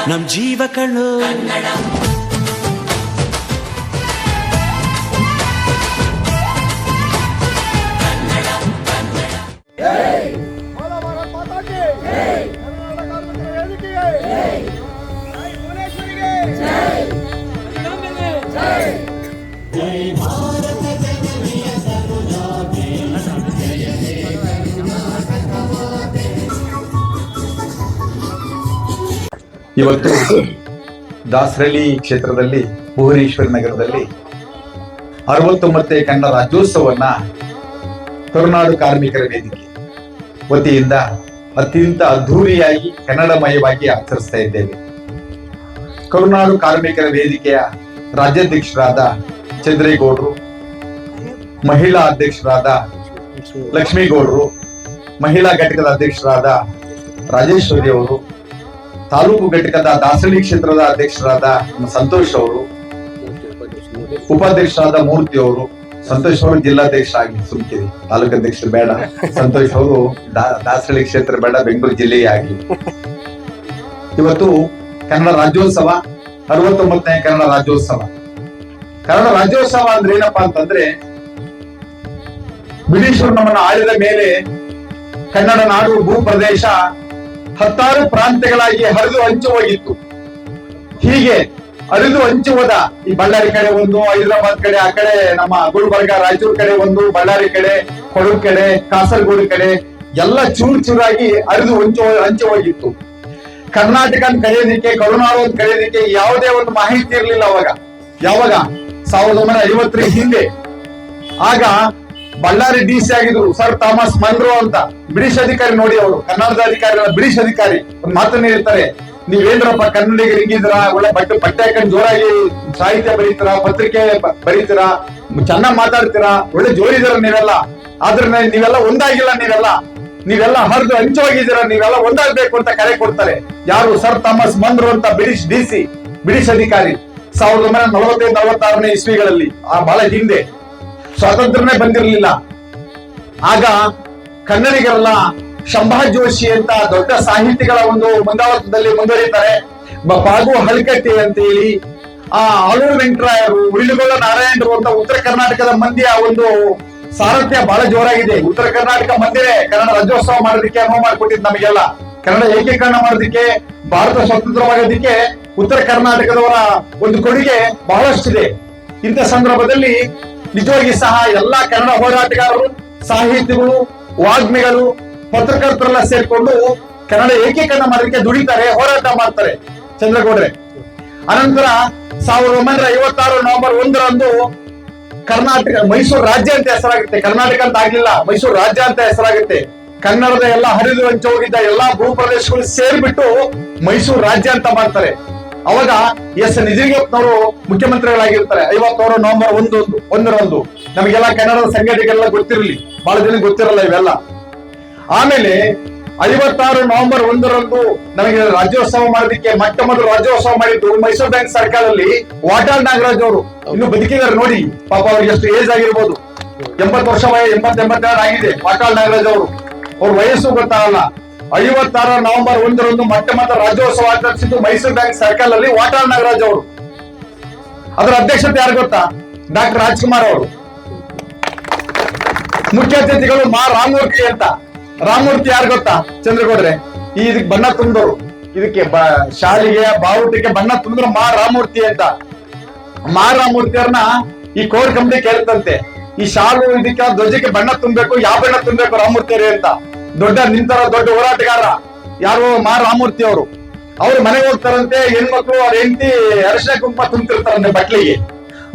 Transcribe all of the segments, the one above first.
ನಮ್ ಜೀವ ಕಣ್ಣು ಇವತ್ತು ದಾಸರಳ್ಳಿ ಕ್ಷೇತ್ರದಲ್ಲಿ ಭುವನೇಶ್ವರಿ ನಗರದಲ್ಲಿ 69ನೇ ಕನ್ನಡ ರಾಜ್ಯೋತ್ಸವವನ್ನ ಕರುನಾಡು ಕಾರ್ಮಿಕರ ವೇದಿಕೆ ವತಿಯಿಂದ ಅತ್ಯಂತ ಅದ್ಧೂರಿಯಾಗಿ ಕನ್ನಡಮಯವಾಗಿ ಆಚರಿಸ್ತಾ ಇದ್ದೇವೆ. ಕರುನಾಡು ಕಾರ್ಮಿಕರ ವೇದಿಕೆಯ ರಾಜ್ಯಾಧ್ಯಕ್ಷರಾದ ಚಂದ್ರೇಗೌಡರು, ಮಹಿಳಾ ಅಧ್ಯಕ್ಷರಾದ ಲಕ್ಷ್ಮೀಗೌಡರು, ಮಹಿಳಾ ಘಟಕದ ಅಧ್ಯಕ್ಷರಾದ ರಾಜೇಶ್ವರಿ ಅವರು, ತಾಲೂಕು ಘಟಕದ ದಾಸರಳ್ಳಿ ಕ್ಷೇತ್ರದ ಅಧ್ಯಕ್ಷರಾದ ಸಂತೋಷ್ ಅವರು, ಉಪಾಧ್ಯಕ್ಷರಾದ ಮೂರ್ತಿ ಅವರು, ಸಂತೋಷ್ ಅವರು ಜಿಲ್ಲಾಧ್ಯಕ್ಷ ಆಗಿ ಸುಮ್ಕಿರಿ, ತಾಲೂಕು ಅಧ್ಯಕ್ಷರು ಬೇಡ, ಸಂತೋಷ್ ಅವರು ದಾಸರಳ್ಳಿ ಕ್ಷೇತ್ರ ಬೇಡ, ಬೆಂಗಳೂರು ಜಿಲ್ಲೆಯೇ ಆಗಲಿ. ಇವತ್ತು ಕನ್ನಡ ರಾಜ್ಯೋತ್ಸವ, 69ನೇ ಕನ್ನಡ ರಾಜ್ಯೋತ್ಸವ. ಕನ್ನಡ ರಾಜ್ಯೋತ್ಸವ ಅಂದ್ರೆ ಏನಪ್ಪಾ ಅಂತಂದ್ರೆ, ಬ್ರಿಟಿಷರು ನಮ್ಮನ್ನ ಆಳಿದ ಮೇಲೆ ಕನ್ನಡ ನಾಡು ಭೂ ಪ್ರದೇಶ 10 ಪ್ರಾಂತ್ಯಗಳಾಗಿ ಹರಿದು ಹಂಚಿ ಹೋಗಿತ್ತು. ಹೀಗೆ ಹರಿದು ಹಂಚಿ ಹೋದ ಈ ಬಳ್ಳಾರಿ ಕಡೆ ಒಂದು, ಹೈದರಾಬಾದ್ ಕಡೆ, ಆ ಕಡೆ ನಮ್ಮ ಗುಲ್ಬರ್ಗ ರಾಯಚೂರು ಕಡೆ ಒಂದು, ಬಳ್ಳಾರಿ ಕಡೆ, ಕೊಡಗು ಕಡೆ, ಕಾಸರಗೋಡು ಕಡೆ ಎಲ್ಲ ಚೂರ್ ಚೂರಾಗಿ ಹರಿದು ಹಂಚಿ ಹೋಗಿತ್ತು. ಕರ್ನಾಟಕನ್ ಕಳೆಯೋದಿಕ್ಕೆ, ಕರುನಾಡು ಕಳೆಯೋದಿಕ್ಕೆ ಯಾವುದೇ ಒಂದು ಮಾಹಿತಿ ಇರಲಿಲ್ಲ ಅವಾಗ. ಯಾವಾಗ 1950 ಹಿಂದೆ. ಆಗ ಬಳ್ಳಾರಿ ಡಿ.ಸಿ ಆಗಿದ್ರು ಸರ್ ಥಾಮಸ್ ಮನ್ರೋ ಅಂತ, ಬ್ರಿಟಿಷ್ ಅಧಿಕಾರಿ. ನೋಡಿ, ಅವರು ಕನ್ನಡದ ಅಧಿಕಾರಿ ಅಲ್ಲ, ಬ್ರಿಟಿಷ್ ಅಧಿಕಾರಿ. ಒಂದು ಮಾತನ್ನ ಹೇಳ್ತಾರೆ, ನೀವೇನ್ರಪ್ಪ ಕನ್ನಡಿಗರು ಹಿಂಗಿದ್ರ, ಒಳ್ಳೆ ಬಟ್ಟೆ ಹಾಕೊಂಡು ಜೋರಾಗಿ ಸಾಹಿತ್ಯ ಬರೀತೀರಾ, ಪತ್ರಿಕೆ ಬರೀತೀರಾ, ಚೆನ್ನಾಗ್ ಮಾತಾಡ್ತೀರಾ, ಒಳ್ಳೆ ಜೋರಿದ್ದೀರ ನೀವೆಲ್ಲ. ಆದ್ರೆ ನೀವೆಲ್ಲ ಒಂದಾಗಿಲ್ಲ, ನೀವೆಲ್ಲ ಹರಿದು ಹಂಚೋಗಿದ್ದೀರಾ, ನೀವೆಲ್ಲ ಒಂದಾಗ್ಬೇಕು ಅಂತ ಕರೆ ಕೊಡ್ತಾರೆ. ಯಾರು? ಸರ್ ಥಾಮಸ್ ಮನ್ರೋ ಅಂತ ಬ್ರಿಟಿಷ್ ಅಧಿಕಾರಿ 1945-46 ಇಸ್ವಿಗಳಲ್ಲಿ, ಬಹಳ ಹಿಂದೆ, ಸ್ವಾತಂತ್ರ್ಯನೇ ಬಂದಿರಲಿಲ್ಲ. ಆಗ ಕನ್ನಡಿಗರೆಲ್ಲ ಶಂಭಾ ಜೋಶಿ ಅಂತ ದೊಡ್ಡ ಸಾಹಿತಿಗಳ ಒಂದು ಮುಂದಾವರ್ತದಲ್ಲಿ ಮುಂದುವರಿತಾರೆ. ಪಾಗು ಹಳಕಟ್ಟಿ ಅಂತ ಹೇಳಿ, ಆಲೂರು ವೆಂಕಟರಾಯರು, ಉಳಿಲುಗೊಳ್ಳ ನಾರಾಯಣರು ಅಂತ ಉತ್ತರ ಕರ್ನಾಟಕದ ಮಂದಿಯ ಒಂದು ಸಾರಥ್ಯ ಬಹಳ ಜೋರಾಗಿದೆ. ಉತ್ತರ ಕರ್ನಾಟಕ ಮಂದಿರೇ ಕನ್ನಡ ರಾಜ್ಯೋತ್ಸವ ಮಾಡೋದಕ್ಕೆ ಅನುವು ಮಾಡಿಕೊಟ್ಟಿದ್ದು ನಮಗೆಲ್ಲ. ಕನ್ನಡ ಏಕೀಕರಣ ಮಾಡೋದಕ್ಕೆ, ಭಾರತ ಸ್ವತಂತ್ರವಾಗೋದಕ್ಕೆ ಉತ್ತರ ಕರ್ನಾಟಕದವರ ಒಂದು ಕೊಡುಗೆ ಬಹಳಷ್ಟಿದೆ. ಇಂಥ ಸಂದರ್ಭದಲ್ಲಿ ನಿಜವಾಗಿ ಸಹ ಎಲ್ಲಾ ಕನ್ನಡ ಹೋರಾಟಗಾರರು, ಸಾಹಿತಿಗಳು, ವಾಗ್ಮಿಗಳು, ಪತ್ರಕರ್ತರೆಲ್ಲ ಸೇರ್ಕೊಂಡು ಕನ್ನಡ ಏಕೀಕರಣ ಮಾಡೋದಕ್ಕೆ ದುಡಿತಾರೆ, ಹೋರಾಟ ಮಾಡ್ತಾರೆ ಚಂದ್ರಗೌಡ್ರೆ. ಅನಂತರ 1956 ನವೆಂಬರ್ 1ರಂದು ಕರ್ನಾಟಕ ಮೈಸೂರು ರಾಜ್ಯ ಅಂತ ಹೆಸರಾಗುತ್ತೆ. ಕರ್ನಾಟಕ ಅಂತ ಆಗ್ಲಿಲ್ಲ, ಮೈಸೂರು ರಾಜ್ಯ ಅಂತ ಹೆಸರಾಗುತ್ತೆ. ಕನ್ನಡದ ಎಲ್ಲ ಹರಿದು ಹಂಚೋಗಿದ್ದ ಎಲ್ಲಾ ಭೂ ಪ್ರದೇಶಗಳು ಸೇರ್ಬಿಟ್ಟು ಮೈಸೂರು ರಾಜ್ಯ ಅಂತ ಮಾಡ್ತಾರೆ. ಅವಾಗ ಎಸ್ ನಿಜಲಿಂಗಪ್ಪನವರು ಮುಖ್ಯಮಂತ್ರಿಗಳಾಗಿರ್ತಾರೆ. 56 ನವೆಂಬರ್ 1ರಂದು. ನಮಗೆಲ್ಲ ಕನ್ನಡದ ಸಂಘಟನೆಗೆಲ್ಲ ಗೊತ್ತಿರಲಿ, ಬಹಳ ಜನ ಗೊತ್ತಿರಲ್ಲ ಇವೆಲ್ಲ. ಆಮೇಲೆ 56 ನವೆಂಬರ್ 1ರಂದು ನಮಗೆ ರಾಜ್ಯೋತ್ಸವ ಮಾಡೋದಕ್ಕೆ ಮೊಟ್ಟ ಮೊದಲು ರಾಜ್ಯೋತ್ಸವ ಮಾಡಿದ್ದು ಮೈಸೂರು ಬ್ಯಾಂಕ್ ಸರ್ಕಲ್ ವಾಟಾಳ್ ನಾಗರಾಜ್ ಅವರು. ಇನ್ನು ಬದುಕಿದ್ದಾರೆ ನೋಡಿ, ಪಾಪ ಅವ್ರಿಗೆ ಎಷ್ಟು ಏಜ್ ಆಗಿರ್ಬೋದು, 80 ವರ್ಷ 82 ಆಗಿದೆ ವಾಟಾಳ್ ನಾಗರಾಜ್ ಅವರು. ಅವ್ರ ವಯಸ್ಸು ಗೊತ್ತಾಗಲ್ಲ. 56 ನವೆಂಬರ್ 1ರಂದು ಮೊಟ್ಟ ಮೊದಲ ರಾಜ್ಯೋತ್ಸವ ಆಚರಿಸಿದ್ದು ಮೈಸೂರು ಬ್ಯಾಂಕ್ ಸರ್ಕಲ್ ಅಲ್ಲಿ ವಾಟಾಳ್ ನಾಗರಾಜ್ ಅವರು. ಅದರ ಅಧ್ಯಕ್ಷತೆ ಯಾರು ಗೊತ್ತಾ? ಡಾಕ್ಟರ್ ರಾಜ್ಕುಮಾರ್ ಅವರು. ಮುಖ್ಯ ಅತಿಥಿಗಳು ರಾಮಮೂರ್ತಿ ಅಂತ. ರಾಮಮೂರ್ತಿ ಯಾರು ಗೊತ್ತಾ ಚಂದ್ರಗೌಡ್ರೆ? ಇದಕ್ಕೆ ಬಣ್ಣ ತುಂಬಿದವರು, ಇದಕ್ಕೆ ಶಾಲೆಗೆ ಬಾವುಟಕ್ಕೆ ಬಣ್ಣ ತುಂಬಿದ್ರು ರಾಮಮೂರ್ತಿ ಅಂತ. ರಾಮಮೂರ್ತಿಯವ್ರನ್ನ ಈ ಕೋರ್ ಕಮಿಟಿ ಕೇಳ್ತಂತೆ, ಈ ಶಾಲು ಇದಕ್ಕೆ ಧ್ವಜಕ್ಕೆ ಬಣ್ಣ ತುಂಬಬೇಕು, ಯಾವ ಬಣ್ಣ ತುಂಬಬೇಕು ರಾಮಮೂರ್ತಿಯರೇ ಅಂತ. ನಿಂತರ ದೊಡ್ಡ ಹೋರಾಟಗಾರ ಯಾರು? ರಾಮಮೂರ್ತಿ ಅವರು. ಅವ್ರು ಮನೆಗೆ ಹೋಗ್ತಾರಂತೆ, ಹೆಣ್ಮಕ್ಳು ಅವ್ರ ಹೆಂಡತಿ ಅರಿಶಿನ ಕುಂಕುಮ ತುಂಬ್ತಿರ್ತಾರಂತೆ ಬಟ್ಲಿಗೆ,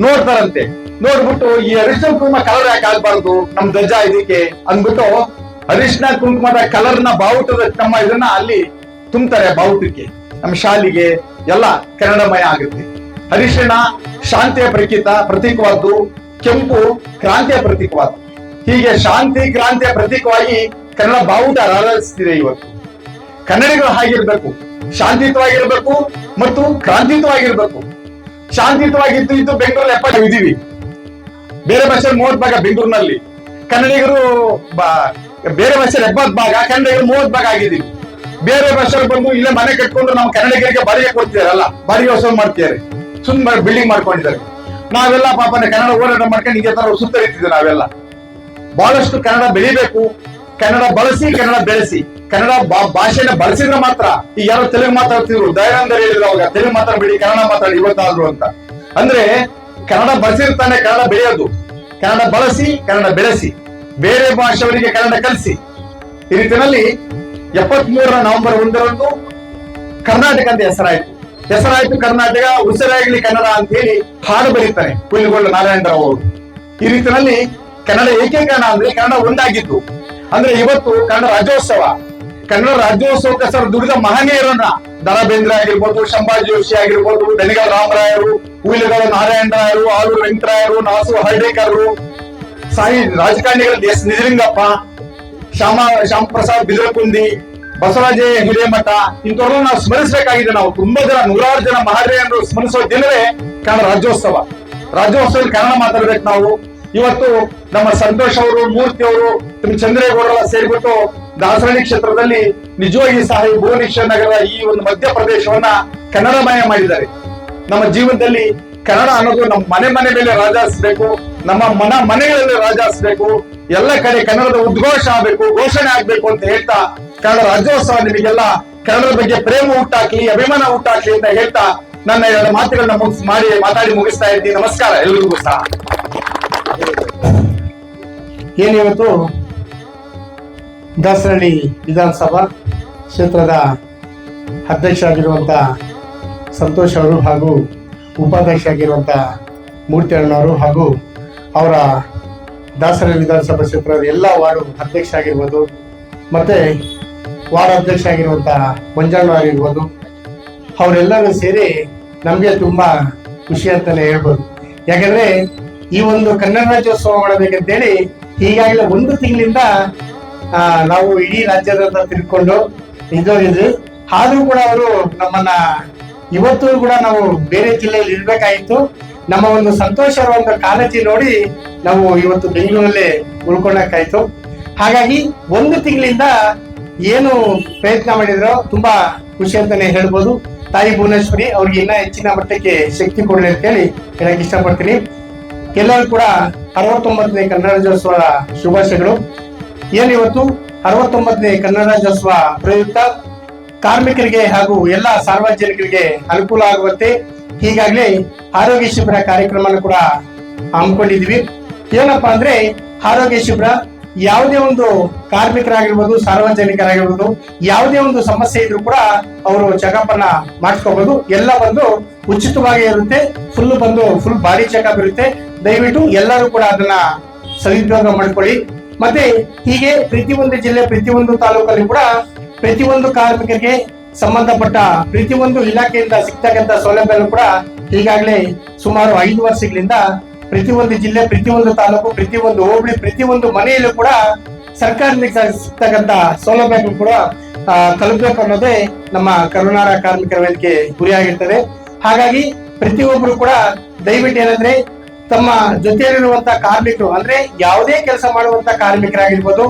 ನೋಡ್ತಾರಂತೆ. ನೋಡ್ಬಿಟ್ಟು ಈ ಅರಿಶಿನ ಕುಂಕುಮ ಕಲರ್ ಯಾಕೆ ಆಗ್ಬಾರ್ದು ನಮ್ ಧ್ವಜ ಇದಕ್ಕೆ ಅಂದ್ಬಿಟ್ಟು ಅರಿಶಿನ ಕುಂಕುಮದ ಕಲರ್ನ ಬಾವುಟದ ನಮ್ಮ ಇದನ್ನ ಅಲ್ಲಿ ತುಂಬ್ತಾರೆ ಬಾವುಟಕ್ಕೆ. ನಮ್ಮ ಶಾಲಿಗೆ ಎಲ್ಲ ಕನ್ನಡಮಯ ಆಗುತ್ತೆ. ಅರಿಶಿಣ ಶಾಂತಿಯ ಪ್ರತೀಕವಾದ್ದು, ಕೆಂಪು ಕ್ರಾಂತಿಯ ಪ್ರತೀಕವಾದ್ದು. ಹೀಗೆ ಶಾಂತಿ ಕ್ರಾಂತಿಯ ಪ್ರತೀಕವಾಗಿ ಕನ್ನಡ ಬಾವುಟ ರಾರಾಜಿಸ್ತಿದೆ ಇವತ್ತು. ಕನ್ನಡಿಗರು ಹಾಗಿರ್ಬೇಕು, ಶಾಂತಿಯುತವಾಗಿರ್ಬೇಕು ಮತ್ತು ಕ್ರಾಂತಿಯುತವಾಗಿರ್ಬೇಕು. ಶಾಂತಿಯುತವಾಗಿದ್ದು ಇದು ಬೆಂಗಳೂರಲ್ಲಿ 70 ಇದೀವಿ, ಬೇರೆ ಭಾಷೆ 30 ಭಾಗ ಬೆಂಗಳೂರಿನಲ್ಲಿ. ಕನ್ನಡಿಗರು ಬೇರೆ ಭಾಷೆ 70 ಭಾಗ, ಕನ್ನಡಿಗರು 30 ಭಾಗ ಆಗಿದ್ದೀವಿ. ಬೇರೆ ಭಾಷೆ ಬಂದು ಇಲ್ಲೇ ಮನೆ ಕಟ್ಕೊಂಡು ನಮ್ಮ ಕನ್ನಡಿಗರಿಗೆ ಬಾಡಿಗೆ ಕೊಡ್ತಿದಾರಲ್ಲ, ಬಾಡಿಗೆ ವಸೂಲು ಮಾಡ್ತಿದ್ದಾರೆ, ಸುಮ್ಮನೆ ಬಿಲ್ಡಿಂಗ್ ಮಾಡ್ಕೊಂಡಿದ್ದಾರೆ. ನಾವೆಲ್ಲ ಪಾಪನ ಕನ್ನಡ ಹೋರಾಟ ಮಾಡ್ಕೊಂಡು ಹಿಂಗೆ ತರ ಸುತ್ತರಿತಿದ್ವಿ. ನಾವೆಲ್ಲ ಬಹಳಷ್ಟು ಕನ್ನಡ ಬೆಳಿಬೇಕು, ಕನ್ನಡ ಬಳಸಿ, ಕನ್ನಡ ಬೆಳೆಸಿ. ಕನ್ನಡ ಭಾಷೆನ ಬಳಸಿದ್ರೆ ಮಾತ್ರ. ಈಗ ಯಾರು ತೆಲುಗು ಮಾತಾಡ್ತಿದ್ರು, ದಯಾನಂದ ಹೇಳಿದ್ರು ಅವಾಗ, ತೆಲುಗು ಮಾತಾಡ್ಬೇಡಿ ಕನ್ನಡ ಮಾತಾಡಿ ಇವತ್ತಾದ್ರು ಅಂತ. ಅಂದ್ರೆ ಕನ್ನಡ ಬಳಸಿರ್ತಾನೆ ಕನ್ನಡ ಬೆಳೆಯೋದು. ಕನ್ನಡ ಬಳಸಿ, ಕನ್ನಡ ಬೆಳೆಸಿ, ಬೇರೆ ಭಾಷೆಯವರಿಗೆ ಕನ್ನಡ ಕಲಿಸಿ. ಈ ರೀತಿಯಲ್ಲಿ 73 ನವೆಂಬರ್ 1ರಂದು ಕರ್ನಾಟಕ ಅಂತ ಹೆಸರಾಯ್ತು. ಕರ್ನಾಟಕ ಉಸಿರಾಗಲಿ ಕನ್ನಡ ಅಂತ ಹೇಳಿ ಹಾಡು ಬರೀತಾನೆ ಉಳಿಲುಗೊಳ್ಳ ನಾರಾಯಣರಾವ್ ಅವರು. ಈ ರೀತಿಯಲ್ಲಿ ಕನ್ನಡ ಏಕೀಕರಣ ಅಂದ್ರೆ ಕನ್ನಡ ಒಂದಾಗಿತ್ತು. ಅಂದ್ರೆ ಇವತ್ತು ಕನ್ನಡ ರಾಜ್ಯೋತ್ಸವಕ್ಕೆ ದುಡಿದ ಮಹನೀಯರನ್ನ ದ ರಾ ಬೇಂದ್ರೆ ಆಗಿರ್ಬೋದು, ಶಂಭಾ ಜೋಶಿ ಆಗಿರ್ಬೋದು, ದನಿಗಳ ರಾಮರಾಯರು, ಉಳಿಲುಗೊಳ್ಳ ನಾರಾಯಣರಾಯರು, ಆಲೂರು ವೆಂಕಟರಾಯರು, ನಾಸು ಹರ್ಡೇಕರ್ರು, ರಾಜಕಾರಣಿಗಳಲ್ಲಿ ಎಸ್ ನಿಜಲಿಂಗಪ್ಪ, ಶ್ಯಾಮ ಪ್ರಸಾದ್ ಬಿದರಕುಂದಿ, ಬಸವರಾಜ ಹಿರೇಮಠ, ಇಂಥವ್ರನ್ನ ನಾವು ಸ್ಮರಿಸಬೇಕಾಗಿದೆ. ನಾವು ತುಂಬಾ ಜನ, 100 ಜನ ಮಹನೀಯರನ್ನು ಸ್ಮರಿಸುವ ದಿನವೇ ಕನ್ನಡ ರಾಜ್ಯೋತ್ಸವದಲ್ಲಿ ಕನ್ನಡ ಮಾತಾಡ್ಬೇಕು ನಾವು. ಇವತ್ತು ನಮ್ಮ ಸಂತೋಷ್ ಅವರು, ಮೂರ್ತಿ ಅವರು, ಚಂದ್ರೇಗೌಡರೆಲ್ಲ ಸೇರಿಬಿಟ್ಟು ದಾಸರಳ್ಳಿ ಕ್ಷೇತ್ರದಲ್ಲಿ ನಿಜವಾಗಿ ಸಹ ಭುವನೇಶ್ವರ ನಗರದ ಈ ಒಂದು ಮಧ್ಯಪ್ರದೇಶವನ್ನ ಕನ್ನಡಮಯ ಮಾಡಿದ್ದಾರೆ. ನಮ್ಮ ಜೀವನದಲ್ಲಿ ಕನ್ನಡ ಅನ್ನೋದು ನಮ್ಮ ಮನೆ ಮೇಲೆ ರಾಜಾಯಿಸಬೇಕು, ನಮ್ಮ ಮನೆಗಳಲ್ಲಿ ರಾಜಾಯಿಸಬೇಕು. ಎಲ್ಲ ಕಡೆ ಕನ್ನಡದ ಉದ್ಘೋಷ ಆಗ್ಬೇಕು, ಘೋಷಣೆ ಆಗ್ಬೇಕು ಅಂತ ಹೇಳ್ತಾ ಕನ್ನಡ ರಾಜ್ಯೋತ್ಸವ ನಿಮಗೆಲ್ಲ ಕನ್ನಡದ ಬಗ್ಗೆ ಪ್ರೇಮ ಹುಟ್ಟಾಕ್ಲಿ, ಅಭಿಮಾನ ಹುಟ್ಟಾಕ್ಲಿ ಅಂತ ಹೇಳ್ತಾ ನನ್ನ 2 ಮಾತುಗಳನ್ನ ಮಾತಾಡಿ ಮುಗಿಸ್ತಾ ಇದ್ದೀನಿ. ನಮಸ್ಕಾರ ಎಲ್ರಿಗೂ ಸಹ. ಏನಿವತ್ತು ದಾಸರಳ್ಳಿ ವಿಧಾನಸಭಾ ಕ್ಷೇತ್ರದ ಅಧ್ಯಕ್ಷ ಆಗಿರುವಂಥ ಸಂತೋಷ್ ಅವರು ಹಾಗೂ ಉಪಾಧ್ಯಕ್ಷ ಆಗಿರುವಂಥ ಮೂರ್ತಿ ಅಣ್ಣವರು ಹಾಗೂ ಅವರ ದಾಸರಳ್ಳಿ ವಿಧಾನಸಭಾ ಕ್ಷೇತ್ರದ ಎಲ್ಲ ವಾರ್ಡು ಅಧ್ಯಕ್ಷ ಆಗಿರ್ಬೋದು, ಮತ್ತು ವಾರ್ಡ್ ಅಧ್ಯಕ್ಷ ಆಗಿರುವಂಥ ಮಂಜಣ್ಣ ಆಗಿರ್ಬೋದು, ಅವರೆಲ್ಲರೂ ಸೇರಿ ನಮಗೆ ತುಂಬಾ ಖುಷಿ ಅಂತಾನೆ ಹೇಳ್ಬೋದು. ಯಾಕಂದ್ರೆ ಈ ಒಂದು ಕನ್ನಡ ರಾಜ್ಯೋತ್ಸವ ಮಾಡಬೇಕಂತೇಳಿ ಈಗಾಗಲೇ 1 ತಿಂಗಳಿಂದ ನಾವು ಇಡೀ ರಾಜ್ಯದ ತಿಳ್ಕೊಂಡು ಇದ್ದೋಗಿದ್ವಿ. ಆದ್ರೂ ಕೂಡ ಅವರು ನಮ್ಮನ್ನ ಇವತ್ತು ಕೂಡ ನಾವು ಬೇರೆ ಜಿಲ್ಲೆಯಲ್ಲಿ ಇರ್ಬೇಕಾಗಿತ್ತು. ನಮ್ಮ ಒಂದು ಸಂತೋಷದ ಒಂದು ಕಾಳಜಿ ನೋಡಿ ನಾವು ಇವತ್ತು ಬೆಂಗಳೂರಲ್ಲಿ ಉಳ್ಕೊಳಕಾಯ್ತು. ಹಾಗಾಗಿ 1 ತಿಂಗಳಿಂದ ಏನು ಪ್ರಯತ್ನ ಮಾಡಿದ್ರೋ ತುಂಬಾ ಖುಷಿ ಅಂತಾನೆ ಹೇಳ್ಬೋದು. ತಾಯಿ ಭುವನೇಶ್ವರಿ ಅವ್ರಿಗೆ ಇನ್ನ ಹೆಚ್ಚಿನ ಮಟ್ಟಕ್ಕೆ ಶಕ್ತಿ ಕೊಡಲಿ ಅಂತೇಳಿ ಹೇಳಕ್ ಇಷ್ಟಪಡ್ತೀನಿ. ಎಲ್ಲರೂ ಕೂಡ 69ನೇ ಕನ್ನಡ ರಾಜ್ಯೋತ್ಸವದ ಶುಭಾಶಯಗಳು. ಏನಿವತ್ತು 69ನೇ ಕನ್ನಡ ರಾಜ್ಯೋತ್ಸವ ಪ್ರಯುಕ್ತ ಕಾರ್ಮಿಕರಿಗೆ ಹಾಗೂ ಎಲ್ಲ ಸಾರ್ವಜನಿಕರಿಗೆ ಅನುಕೂಲ ಆಗುವಂತೆ ಈಗಾಗಲೇ ಆರೋಗ್ಯ ಶಿಬಿರ ಕಾರ್ಯಕ್ರಮನ ಕೂಡ ಹಮ್ಮಿಕೊಂಡಿದ್ವಿ. ಏನಪ್ಪಾ ಅಂದ್ರೆ ಆರೋಗ್ಯ ಶಿಬಿರ ಯಾವುದೇ ಒಂದು ಕಾರ್ಮಿಕರಾಗಿರ್ಬೋದು, ಸಾರ್ವಜನಿಕರಾಗಿರ್ಬೋದು, ಯಾವುದೇ ಒಂದು ಸಮಸ್ಯೆ ಇದ್ರೂ ಕೂಡ ಅವರು ಚೆಕಪ್ ಅನ್ನ ಮಾಡಿಸ್ಕೋಬಹುದು. ಎಲ್ಲ ಬಂದು ಉಚಿತವಾಗಿ ಇರುತ್ತೆ. ಫುಲ್ ಬಾಡಿ ಚೆಕಪ್ ಇರುತ್ತೆ. ದಯವಿಟ್ಟು ಎಲ್ಲರೂ ಕೂಡ ಅದನ್ನ ಸದುಪಯೋಗ ಮಾಡ್ಕೊಳ್ಳಿ. ಮತ್ತೆ ಹೀಗೆ ಪ್ರತಿಯೊಂದು ಜಿಲ್ಲೆ, ಪ್ರತಿಯೊಂದು ತಾಲೂಕಲ್ಲಿ ಕೂಡ ಪ್ರತಿಯೊಂದು ಕಾರ್ಮಿಕರಿಗೆ ಸಂಬಂಧಪಟ್ಟ ಪ್ರತಿಯೊಂದು ಇಲಾಖೆಯಿಂದ ಸಿಗ್ತಕ್ಕಂಥ ಸೌಲಭ್ಯಗಳು ಕೂಡ ಈಗಾಗಲೇ ಸುಮಾರು 5 ವರ್ಷಗಳಿಂದ ಪ್ರತಿಯೊಂದು ಜಿಲ್ಲೆ, ಪ್ರತಿಯೊಂದು ತಾಲೂಕು, ಪ್ರತಿಯೊಂದು ಹೋಬಳಿ, ಪ್ರತಿಯೊಂದು ಮನೆಯಲ್ಲೂ ಕೂಡ ಸರ್ಕಾರದಿಂದ ಸಿಗ್ತಕ್ಕಂಥ ಸೌಲಭ್ಯಗಳು ಕೂಡ ತಲುಪಬೇಕು ಅನ್ನೋದೇ ನಮ್ಮ ಕರುನಾಡ ಕಾರ್ಮಿಕರ ವೇದಿಕೆ ಗುರಿಯಾಗಿರ್ತದೆ. ಹಾಗಾಗಿ ಪ್ರತಿಯೊಬ್ಬರು ಕೂಡ ದಯವಿಟ್ಟು ಏನಂದ್ರೆ ತಮ್ಮ ಜೊತೆಯಲ್ಲಿರುವಂತ ಕಾರ್ಮಿಕರು ಅಂದ್ರೆ ಯಾವುದೇ ಕೆಲಸ ಮಾಡುವಂತ ಕಾರ್ಮಿಕರಾಗಿರ್ಬೋದು,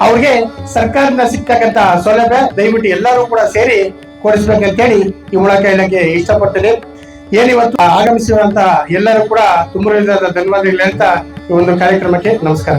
ಅವ್ರಿಗೆ ಸರ್ಕಾರದಿಂದ ಸಿಗ್ತಕ್ಕಂತ ಸೌಲಭ್ಯ ದಯವಿಟ್ಟು ಎಲ್ಲರೂ ಕೂಡ ಸೇರಿ ಕೊಡಿಸ್ಬೇಕಂತೇಳಿ ಈ ಮೂಲಕ ಹೇಳಕ್ಕೆ ಇಷ್ಟಪಡ್ತೇನೆ. ಏನಿವತ್ತು ಆಗಮಿಸಿರುವಂತ ಎಲ್ಲರೂ ಕೂಡ ತುಂಬ ಧನ್ಯವಾದಗಳು ಅಂತ ಈ ಒಂದು ಕಾರ್ಯಕ್ರಮಕ್ಕೆ ನಮಸ್ಕಾರ.